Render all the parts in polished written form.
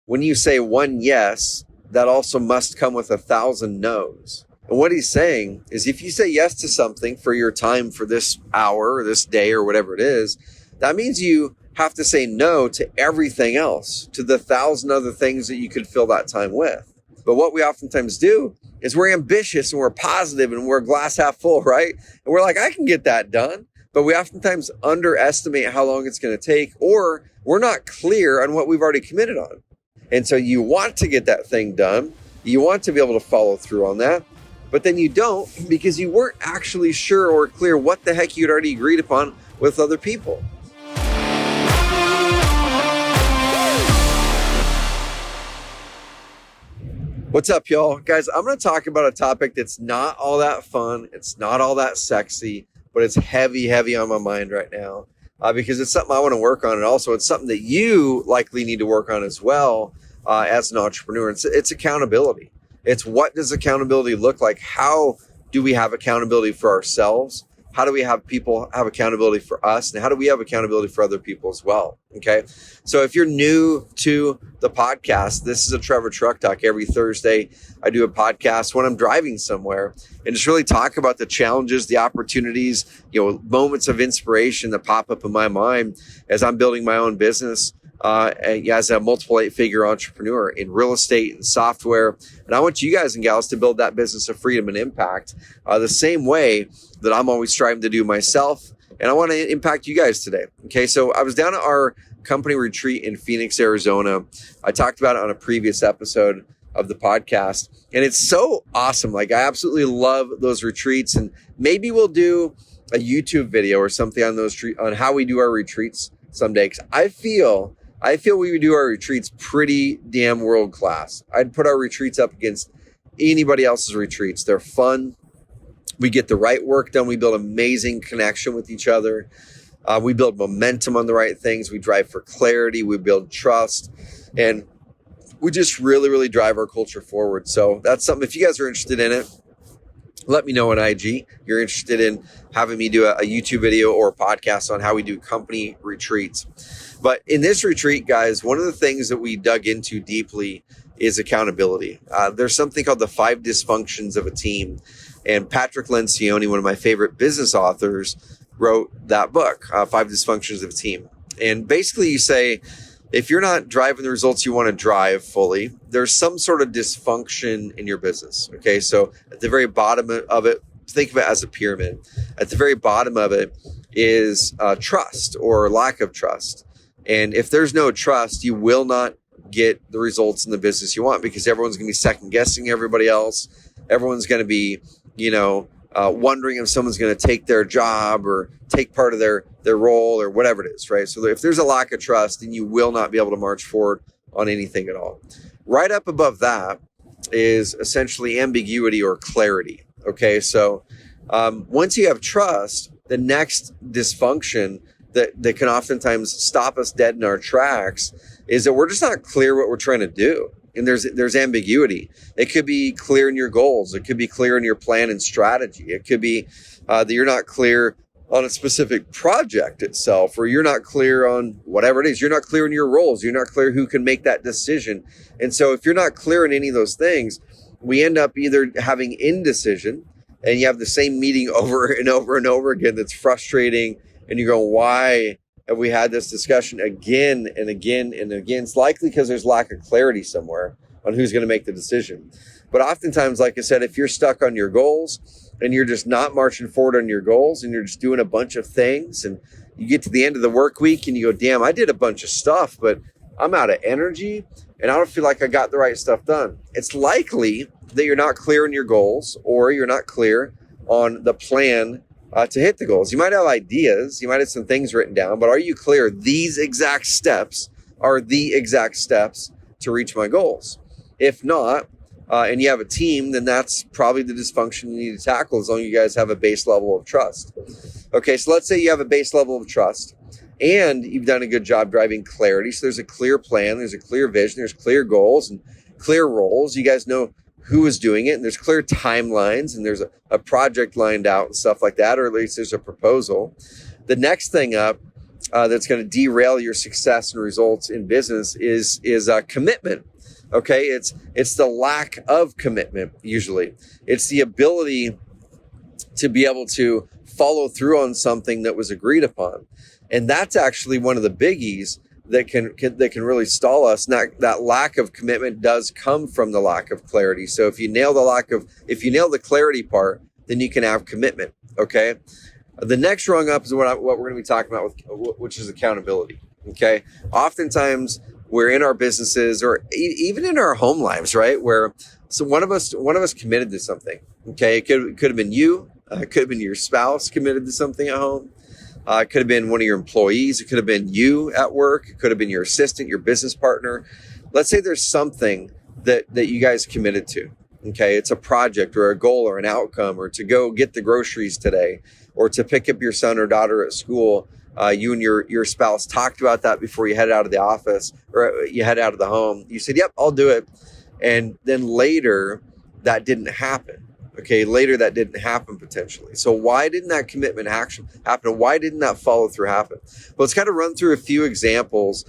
when you say one yes, that also must come with 1,000 no's. And what he's saying is if you say yes to something for your time for this hour or this day or whatever it is, that means you have to say no to everything else, to the 1,000 other things that you could fill that time with. But what we oftentimes do is we're ambitious and we're positive and we're glass half full, right? And we're like, I can get that done. But we oftentimes underestimate how long it's going to take, or we're not clear on what we've already committed on. And so you want to get that thing done. You want to be able to follow through on that. But then you don't because you weren't actually sure or clear what the heck you'd already agreed upon with other people. What's up, y'all? Guys, I'm going to talk about a topic that's not all that fun. It's not all that sexy, but it's heavy on my mind right now because it's something I want to work on. And also it's something that you likely need to work on as well as an entrepreneur. It's accountability. It's what does accountability look like? How do we have accountability for ourselves? How do we have people have accountability for us? And how do we have accountability for other people as well? Okay. So if you're new to the podcast, this is a Trevor Truck Talk. Every Thursday, I do a podcast when I'm driving somewhere and just really talk about the challenges, the opportunities, moments of inspiration that pop up in my mind as I'm building my own business. As a multiple 8-figure entrepreneur in real estate and software. And I want you guys and gals to build that business of freedom and impact the same way that I'm always striving to do myself. And I want to impact you guys today. Okay, so I was down at our company retreat in Phoenix, Arizona. I talked about it on a previous episode of the podcast. And it's so awesome. Like, I absolutely love those retreats. And maybe we'll do a YouTube video or something on how we do our retreats someday. Because I feel we would do our retreats pretty damn world class. I'd put our retreats up against anybody else's retreats. They're fun. We get the right work done. We build amazing connection with each other. We build momentum on the right things. We drive for clarity. We build trust. And we just really drive our culture forward. So that's something, if you guys are interested in it, let me know on IG. You're interested in having me do a YouTube video or a podcast on how we do company retreats. But in this retreat, guys, one of the things that we dug into deeply is accountability. There's something called the 5 dysfunctions of a team. And Patrick Lencioni, one of my favorite business authors, wrote that book, 5 Dysfunctions of a Team. And basically you say, if you're not driving the results you want to drive fully, there's some sort of dysfunction in your business. Okay, so at the very bottom of it, think of it as a pyramid. At the very bottom of it is trust or lack of trust. And if there's no trust, you will not get the results in the business you want because everyone's going to be second guessing everybody else. Everyone's going to be, wondering if someone's going to take their job or take part of their role or whatever it is, right? So if there's a lack of trust, then you will not be able to march forward on anything at all. Right up above that is essentially ambiguity or clarity. Okay, so once you have trust, the next dysfunction that can oftentimes stop us dead in our tracks is that we're just not clear what we're trying to do. And there's ambiguity. It could be clear in your goals. It could be clear in your plan and strategy. It could be that you're not clear on a specific project itself, or you're not clear on whatever it is. You're not clear in your roles. You're not clear who can make that decision. And so if you're not clear in any of those things, we end up either having indecision and you have the same meeting over and over and over again that's frustrating. And you go, why have we had this discussion again and again and again? It's likely because there's lack of clarity somewhere on who's going to make the decision. But oftentimes, like I said, if you're stuck on your goals and you're just not marching forward on your goals and you're just doing a bunch of things and you get to the end of the work week and you go, damn, I did a bunch of stuff, but I'm out of energy and I don't feel like I got the right stuff done. It's likely that you're not clear on your goals or you're not clear on the plan to hit the goals. You might have ideas, you might have some things written down, but are you clear? These exact steps are the exact steps to reach my goals. If not, and you have a team, then that's probably the dysfunction you need to tackle as long as you guys have a base level of trust. Okay, so let's say you have a base level of trust and you've done a good job driving clarity. So there's a clear plan, there's a clear vision, there's clear goals and clear roles. You guys know who is doing it, and there's clear timelines, and there's a project lined out and stuff like that, or at least there's a proposal. The next thing up that's going to derail your success and results in business is commitment. Okay, it's the lack of commitment. Usually, it's the ability to be able to follow through on something that was agreed upon, and that's actually one of the biggies that can really stall us. And that lack of commitment does come from the lack of clarity. So if you nail the clarity part, then you can have commitment. Okay. The next rung up is what we're going to be talking about, which is accountability. Okay. Oftentimes we're in our businesses or even in our home lives, right? Where one of us committed to something. Okay. It could have been you. It could have been your spouse committed to something at home. It could have been one of your employees. It could have been you at work. It could have been your assistant, your business partner. Let's say there's something that you guys committed to. Okay. It's a project or a goal or an outcome, or to go get the groceries today, or to pick up your son or daughter at school. You and your spouse talked about that before you head out of the office or you head out of the home. You said, yep, I'll do it. And then later that didn't happen. Okay, later that didn't happen potentially. So why didn't that commitment happen? Why didn't that follow through happen? Well, let's kind of run through a few examples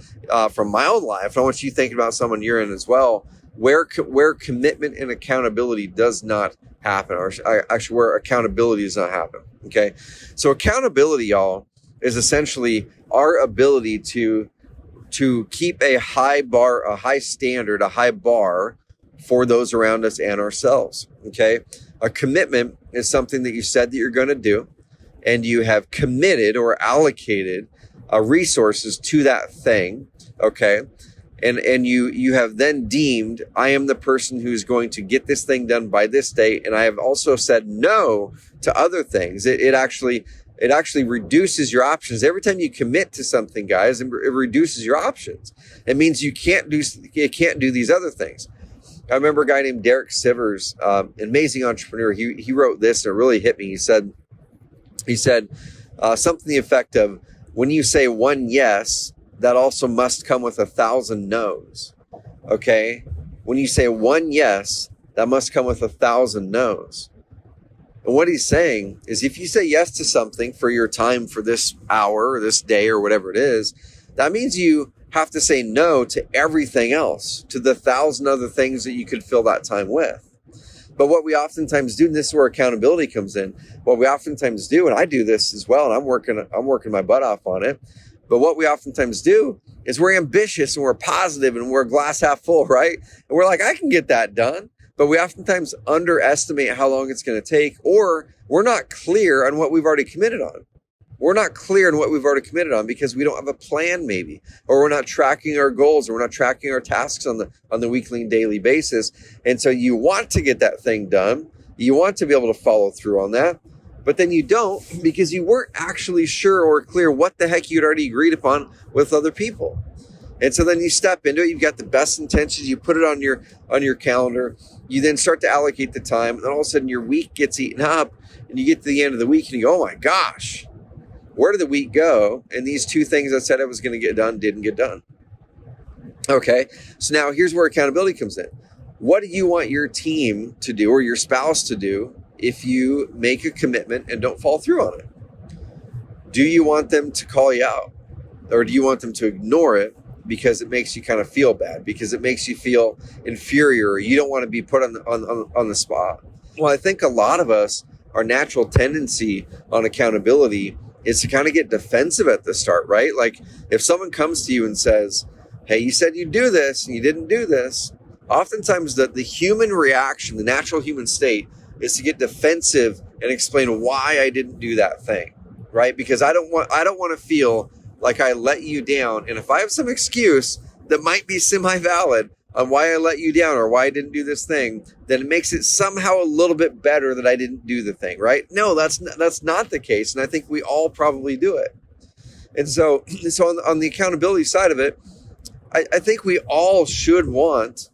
from my own life. I want you thinking about someone you're in as well, where commitment and accountability does not happen, or actually where accountability does not happen. Okay, so accountability, y'all, is essentially our ability to keep a high bar, a high standard, a high bar for those around us and ourselves. Okay. A commitment is something that you said that you're going to do, and you have committed or allocated resources to that thing. Okay. And you have then deemed, I am the person who's going to get this thing done by this date. And I have also said no to other things. It actually reduces your options. Every time you commit to something, guys, it reduces your options. It means you can't do these other things. I remember a guy named Derek Sivers, amazing entrepreneur. He wrote this and it really hit me. He said something to the effect of, when you say one yes, that also must come with 1,000 no's. Okay. When you say one yes, that must come with 1,000 no's. And what he's saying is, if you say yes to something for your time for this hour or this day or whatever it is, that means you have to say no to everything else, to the 1,000 other things that you could fill that time with. But what we oftentimes do, and this is where accountability comes in, what we oftentimes do, and I do this as well, and I'm working my butt off on it, but what we oftentimes do is we're ambitious and we're positive and we're glass half full, right? And we're like, I can get that done. But we oftentimes underestimate how long it's going to take, or we're not clear on what we've already committed on. We're not clear on what we've already committed on because we don't have a plan, maybe, or we're not tracking our goals, or we're not tracking our tasks on the weekly and daily basis. And so you want to get that thing done. You want to be able to follow through on that, but then you don't, because you weren't actually sure or clear what the heck you'd already agreed upon with other people. And so then you step into it. You've got the best intentions. You put it on your calendar. You then start to allocate the time. And then all of a sudden your week gets eaten up, and you get to the end of the week and you go, oh my gosh, where did the week go? And these two things I said I was going to get done didn't get done. Okay. So now here's where accountability comes in. What do you want your team to do, or your spouse to do, if you make a commitment and don't follow through on it? Do you want them to call you out, or do you want them to ignore it because it makes you kind of feel bad, because it makes you feel inferior, or you don't want to be put on the spot? Well, I think a lot of us, our natural tendency on accountability is to kind of get defensive at the start, right? Like if someone comes to you and says, hey, you said you'd do this and you didn't do this. Oftentimes the human reaction, the natural human state, is to get defensive and explain why I didn't do that thing, right? Because I don't want to feel like I let you down. And if I have some excuse that might be semi-valid on why I let you down or why I didn't do this thing, then it makes it somehow a little bit better that I didn't do the thing, right? No, that's not the case. And I think we all probably do it. And so on the accountability side of it, I think we all should want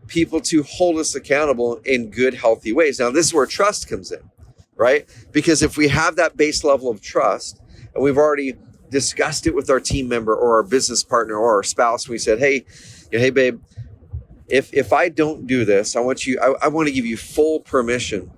people to hold us accountable in good, healthy ways. Now, this is where trust comes in, right? Because if we have that base level of trust, and we've already discussed it with our team member or our business partner or our spouse, we said, hey babe, if I don't do this, I want to give you full permission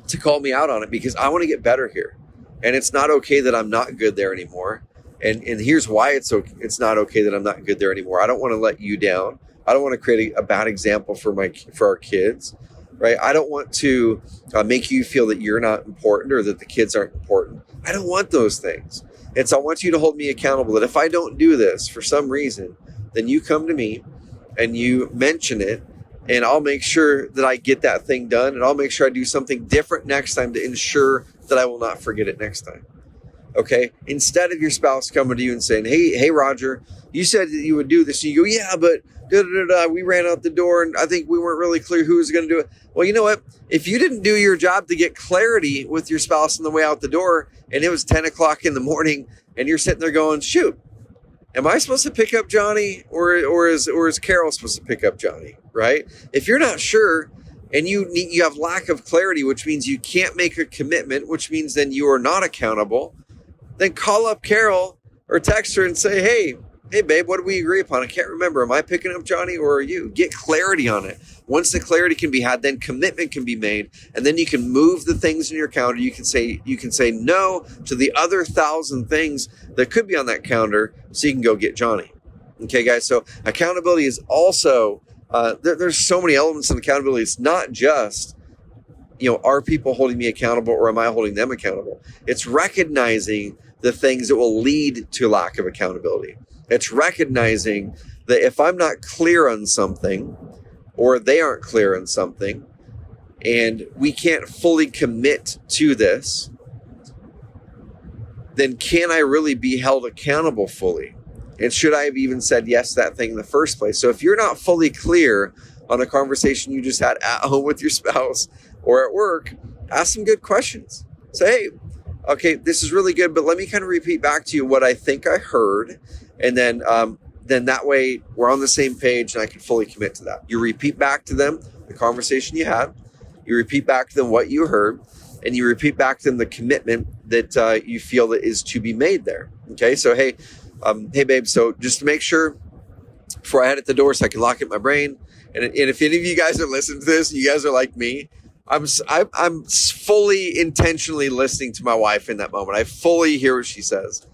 to call me out on it, because I want to get better here. And it's not okay that I'm not good there anymore. And here's why it's not okay that I'm not good there anymore. I don't want to let you down. I don't want to create a bad example for our kids, right? I don't want to make you feel that you're not important or that the kids aren't important. I don't want those things. And so I want you to hold me accountable that if I don't do this for some reason, then you come to me and you mention it, and I'll make sure that I get that thing done, and I'll make sure I do something different next time to ensure that I will not forget it next time. Okay? Instead of your spouse coming to you and saying, hey, Roger, you said that you would do this. And you go, yeah, but we ran out the door and I think we weren't really clear who was going to do it. Well, you know what? If you didn't do your job to get clarity with your spouse on the way out the door, and it was 10 o'clock in the morning and you're sitting there going, shoot, am I supposed to pick up Johnny or is Carol supposed to pick up Johnny, right? If you're not sure and you have lack of clarity, which means you can't make a commitment, which means then you are not accountable, then call up Carol or text her and say, hey, babe, what did we agree upon? I can't remember. Am I picking up Johnny or are you? Get clarity on it. Once the clarity can be had, then commitment can be made. And then you can move the things in your calendar. You can say no to the other 1,000 things that could be on that calendar so you can go get Johnny. Okay, guys. So accountability is also, there's so many elements in accountability. It's not just, are people holding me accountable or am I holding them accountable? It's recognizing the things that will lead to lack of accountability. It's recognizing that if I'm not clear on something or they aren't clear on something and we can't fully commit to this, then can I really be held accountable fully? And should I have even said yes to that thing in the first place? So if you're not fully clear on a conversation you just had at home with your spouse or at work, ask some good questions. Say, hey, okay, this is really good, but let me kind of repeat back to you what I think I heard. And then that way we're on the same page and I can fully commit to that. You repeat back to them the conversation you had. You repeat back to them what you heard. And you repeat back to them the commitment that you feel that is to be made there. Okay, so hey babe, so just to make sure before I head at the door so I can lock it in my brain. And if any of you guys are listening to this, you guys are like me. I'm fully intentionally listening to my wife in that moment. I fully hear what she says.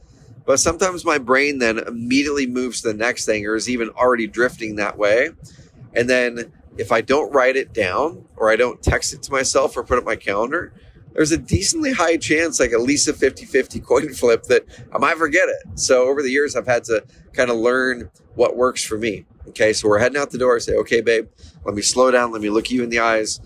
But sometimes my brain then immediately moves to the next thing or is even already drifting that way. And then if I don't write it down or I don't text it to myself or put it on my calendar, there's a decently high chance, like at least a 50-50 coin flip, that I might forget it. So over the years, I've had to kind of learn what works for me. Okay, so we're heading out the door. I say, okay, babe, let me slow down. Let me look you in the eyes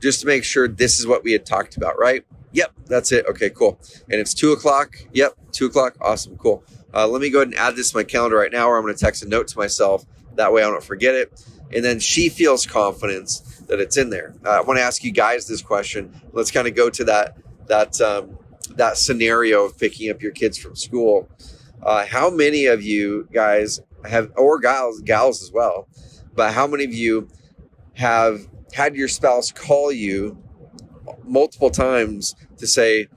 just to make sure this is what we had talked about, right? Yep, that's it. Okay, cool. And it's 2 o'clock. Yep, 2 o'clock. Awesome, cool. Let me go ahead and add this to my calendar right now, or I'm going to text a note to myself. That way I don't forget it. And then she feels confidence that it's in there. I want to ask you guys this question. Let's kind of go to that scenario of picking up your kids from school. How many of you guys have, or gals as well, but how many of you have had your spouse call you multiple times to say,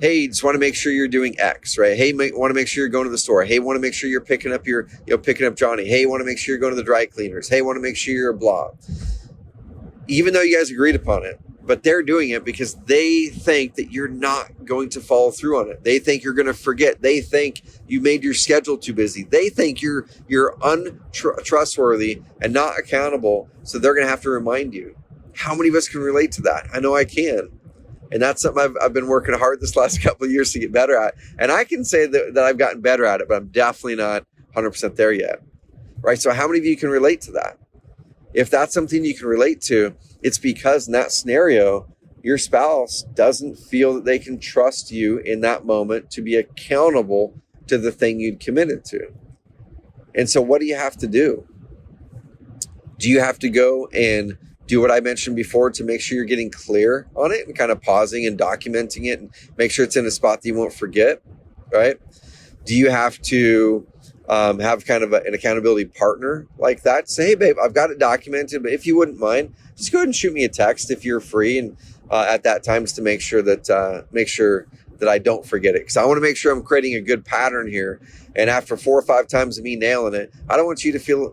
hey, just want to make sure you're doing X, right? Hey, want to make sure you're going to the store. Hey, want to make sure you're picking up Johnny. Hey, want to make sure you're going to the dry cleaners. Hey, want to make sure you're blah. Even though you guys agreed upon it, but they're doing it because they think that you're not going to follow through on it. They think you're going to forget. They think you made your schedule too busy. They think you're untrustworthy and not accountable. So they're going to have to remind you. How many of us can relate to that? I know I can. And that's something I've been working hard this last couple of years to get better at. And I can say that I've gotten better at it, but I'm definitely not 100% there yet. Right? So how many of you can relate to that? If that's something you can relate to, it's because in that scenario, your spouse doesn't feel that they can trust you in that moment to be accountable to the thing you'd committed to. And so what do you have to do? Do you have to go and do what I mentioned before to make sure you're getting clear on it and kind of pausing and documenting it and make sure it's in a spot that you won't forget, right? Do you have to have kind of an accountability partner like that? Say, hey, babe, I've got it documented, but if you wouldn't mind, just go ahead and shoot me a text if you're free and at that time just to make sure that I don't forget it. Because I want to make sure I'm creating a good pattern here. And after 4 or 5 times of me nailing it, I don't want you to feel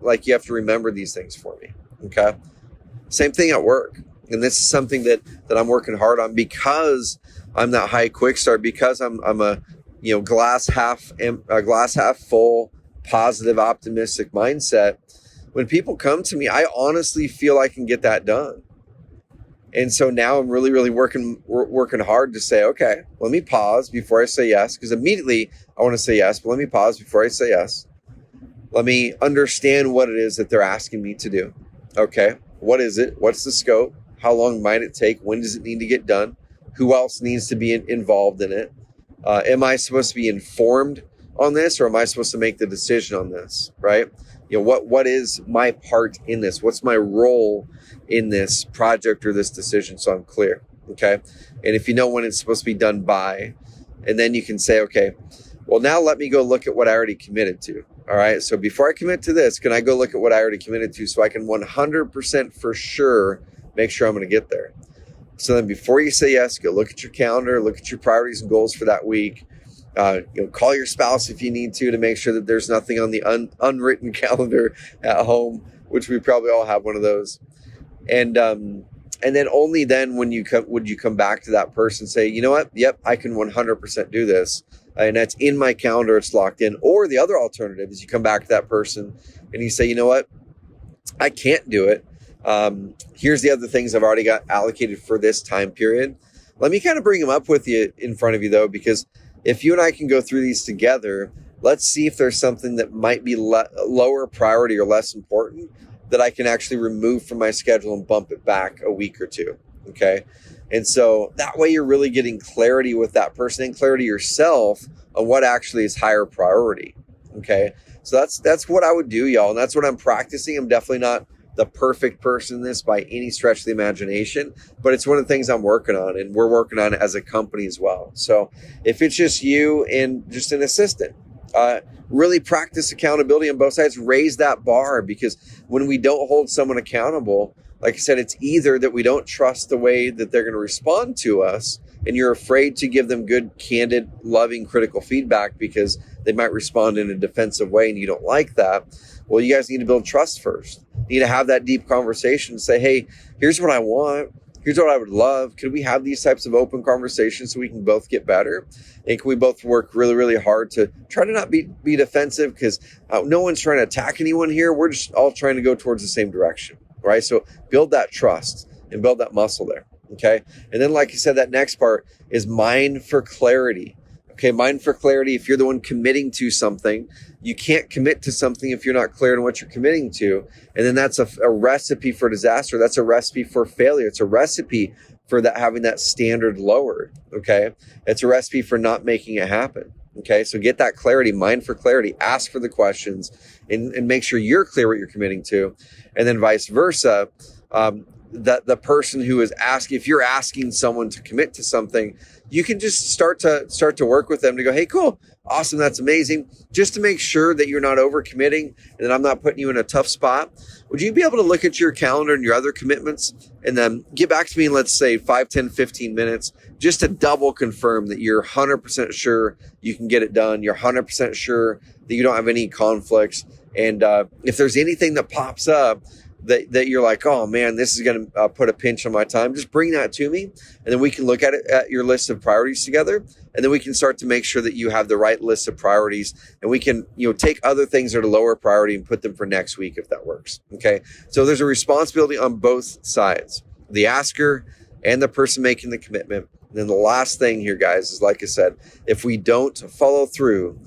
like you have to remember these things for me. Okay. Same thing at work. And this is something that I'm working hard on because I'm that high quick start, because I'm a glass half full, positive, optimistic mindset. When people come to me, I honestly feel I can get that done. And so now I'm really, really working hard to say, okay, let me pause before I say yes, because immediately I want to say yes, but let me pause before I say yes. Let me understand what it is that they're asking me to do. Okay, what is it? What's the scope? How long might it take? When does it need to get done? Who else needs to be involved in it? Am I supposed to be informed on this, or am I supposed to make the decision on this, right? What is my part in this? What's my role in this project or this decision, so I'm clear, okay? And if you know when it's supposed to be done by, and then you can say, okay, well, now let me go look at what I already committed to, all right? So before I commit to this, can I go look at what I already committed to so I can 100% for sure make sure I'm going to get there? So then before you say yes, go look at your calendar, look at your priorities and goals for that week. Call your spouse if you need to make sure that there's nothing on the unwritten calendar at home, which we probably all have one of those. And then only then would you come back to that person and say, you know what? Yep, I can 100% do this. And that's in my calendar. It's locked in. Or the other alternative is you come back to that person and you say, you know what? I can't do it. Here's the other things I've already got allocated for this time period. Let me kind of bring them up with you in front of you, though, because if you and I can go through these together, let's see if there's something that might be lower priority or less important that I can actually remove from my schedule and bump it back a week or two. Okay. And so that way you're really getting clarity with that person and clarity yourself on what actually is higher priority. Okay. So that's what I would do, y'all. And that's what I'm practicing. I'm definitely not the perfect person in this by any stretch of the imagination, but it's one of the things I'm working on, and we're working on it as a company as well. So if it's just you and just an assistant, really practice accountability on both sides, raise that bar, because when we don't hold someone accountable, like I said, it's either that we don't trust the way that they're going to respond to us, and you're afraid to give them good, candid, loving, critical feedback because they might respond in a defensive way and you don't like that. Well, you guys need to build trust first. You need to have that deep conversation and say, hey, here's what I want. Here's what I would love. Could we have these types of open conversations so we can both get better? And can we both work really, really hard to try to not be defensive? Because no one's trying to attack anyone here. We're just all trying to go towards the same direction, right? So build that trust and build that muscle there, okay? And then, like you said, that next part is mind for clarity. Okay, mind for clarity. If you're the one committing to something, you can't commit to something if you're not clear on what you're committing to. And then that's a recipe for disaster. That's a recipe for failure. It's a recipe for that having that standard lowered. Okay, it's a recipe for not making it happen. Okay, so get that clarity, mind for clarity, ask for the questions, and make sure you're clear what you're committing to. And then vice versa. The person who is asking, if you're asking someone to commit to something, you can just start to work with them to go, hey, cool, awesome, that's amazing. Just to make sure that you're not overcommitting and that I'm not putting you in a tough spot. Would you be able to look at your calendar and your other commitments and then get back to me in, let's say, 5, 10, 15 minutes, just to double confirm that you're 100% sure you can get it done. You're 100% sure that you don't have any conflicts. And if there's anything that pops up that you're like, oh man, this is going to put a pinch on my time, just bring that to me. And then we can look at it at your list of priorities together. And then we can start to make sure that you have the right list of priorities, and we can, take other things that are lower priority and put them for next week, if that works. Okay. So there's a responsibility on both sides, the asker and the person making the commitment. And then the last thing here, guys, is, like I said, if we don't follow through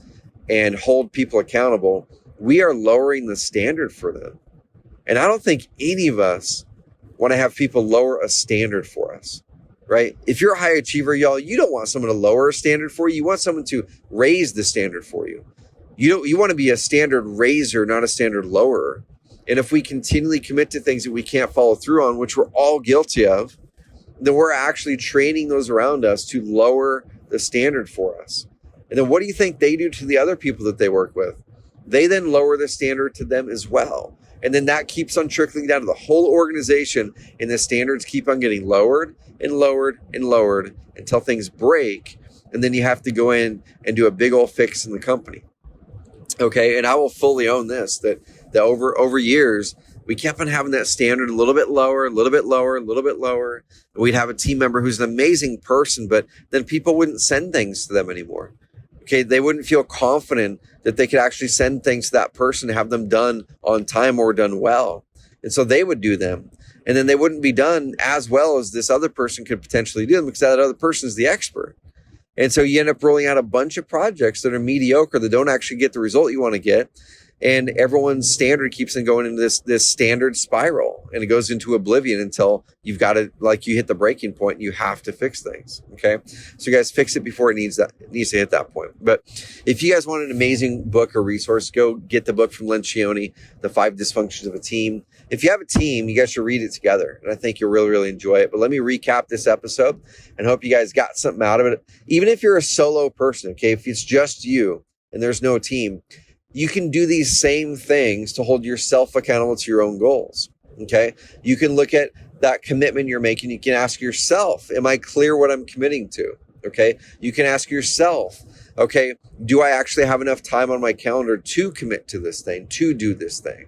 and hold people accountable, we are lowering the standard for them. And I don't think any of us want to have people lower a standard for us, right? If you're a high achiever, y'all, you don't want someone to lower a standard for you. You want someone to raise the standard for you. You want to be a standard raiser, not a standard lowerer. And if we continually commit to things that we can't follow through on, which we're all guilty of, then we're actually training those around us to lower the standard for us. And then what do you think they do to the other people that they work with? They then lower the standard to them as well. And then that keeps on trickling down to the whole organization, and the standards keep on getting lowered and lowered and lowered until things break. And then you have to go in and do a big old fix in the company. Okay. And I will fully own this, that over years, we kept on having that standard a little bit lower, a little bit lower, a little bit lower. We'd have a team member who's an amazing person, but then people wouldn't send things to them anymore. Okay, they wouldn't feel confident that they could actually send things to that person to have them done on time or done well. And so they would do them. And then they wouldn't be done as well as this other person could potentially do them because that other person is the expert. And so you end up rolling out a bunch of projects that are mediocre, that don't actually get the result you want to get. And everyone's standard keeps on going into this standard spiral, and it goes into oblivion until you've got to, like, you hit the breaking point and you have to fix things. Okay. So you guys fix it before it needs to hit that point. But if you guys want an amazing book or resource, go get the book from Lencioni, The 5 Dysfunctions of a Team. If you have a team, you guys should read it together. And I think you'll really, really enjoy it. But let me recap this episode and hope you guys got something out of it. Even if you're a solo person, okay, if it's just you and there's no team, you can do these same things to hold yourself accountable to your own goals. Okay. You can look at that commitment you're making. You can ask yourself, am I clear what I'm committing to? Okay. You can ask yourself, okay, do I actually have enough time on my calendar to commit to this thing, to do this thing?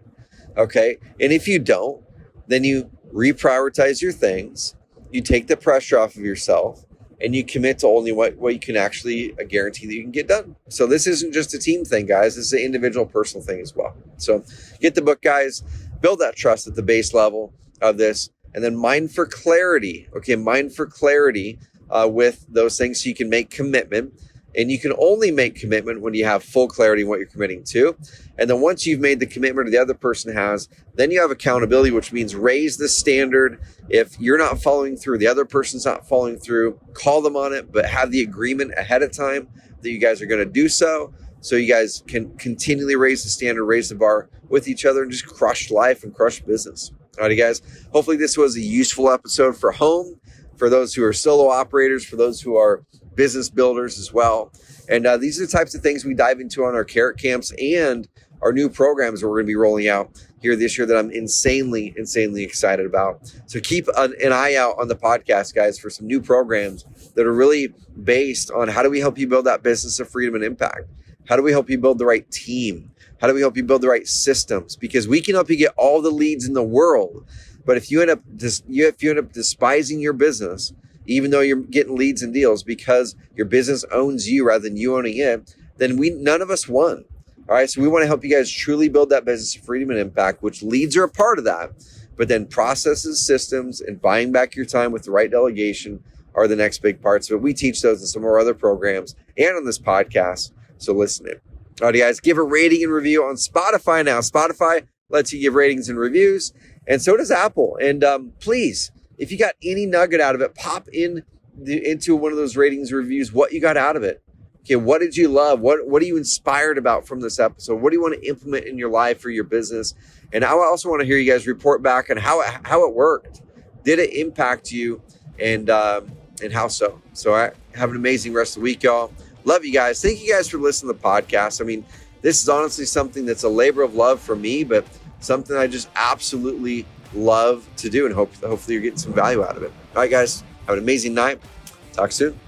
Okay. And if you don't, then you reprioritize your things. You take the pressure off of yourself, and you commit to only what you can actually guarantee that you can get done. So this isn't just a team thing, guys. This is an individual, personal thing as well. So get the book, guys. Build that trust at the base level of this. And then mind for clarity. Okay, mind for clarity with those things so you can make commitment. And you can only make commitment when you have full clarity in what you're committing to. And then once you've made the commitment or the other person has, then you have accountability, which means raise the standard. If you're not following through, the other person's not following through, call them on it, but have the agreement ahead of time that you guys are going to do so. So you guys can continually raise the standard, raise the bar with each other, and just crush life and crush business. All right, guys. Hopefully this was a useful episode for home, for those who are solo operators, for those who are business builders as well. And these are the types of things we dive into on our carrot camps and our new programs that we're going to be rolling out here this year that I'm insanely excited about. So keep an eye out on the podcast, guys, for some new programs that are really based on how do we help you build that business of freedom and impact? How do we help you build the right team? How do we help you build the right systems? Because we can help you get all the leads in the world. But if you end up despising your business, even though you're getting leads and deals because your business owns you rather than you owning it, then none of us won. All right. So we want to help you guys truly build that business of freedom and impact, which leads are a part of that. But then processes, systems, and buying back your time with the right delegation are the next big parts. But we teach those in some of our other programs and on this podcast. So listen in. All right, guys, give a rating and review on Spotify now. Spotify lets you give ratings and reviews, and so does Apple. And please, if you got any nugget out of it, pop into one of those ratings and reviews what you got out of it. Okay, what did you love? What are you inspired about from this episode? What do you want to implement in your life or your business? And I also want to hear you guys report back on how it worked. Did it impact you? And how so? So have an amazing rest of the week, y'all. Love you guys. Thank you guys for listening to the podcast. I mean, this is honestly something that's a labor of love for me, but something I just absolutely love to do, and hopefully you're getting some value out of it. All right, guys, have an amazing night. Talk soon.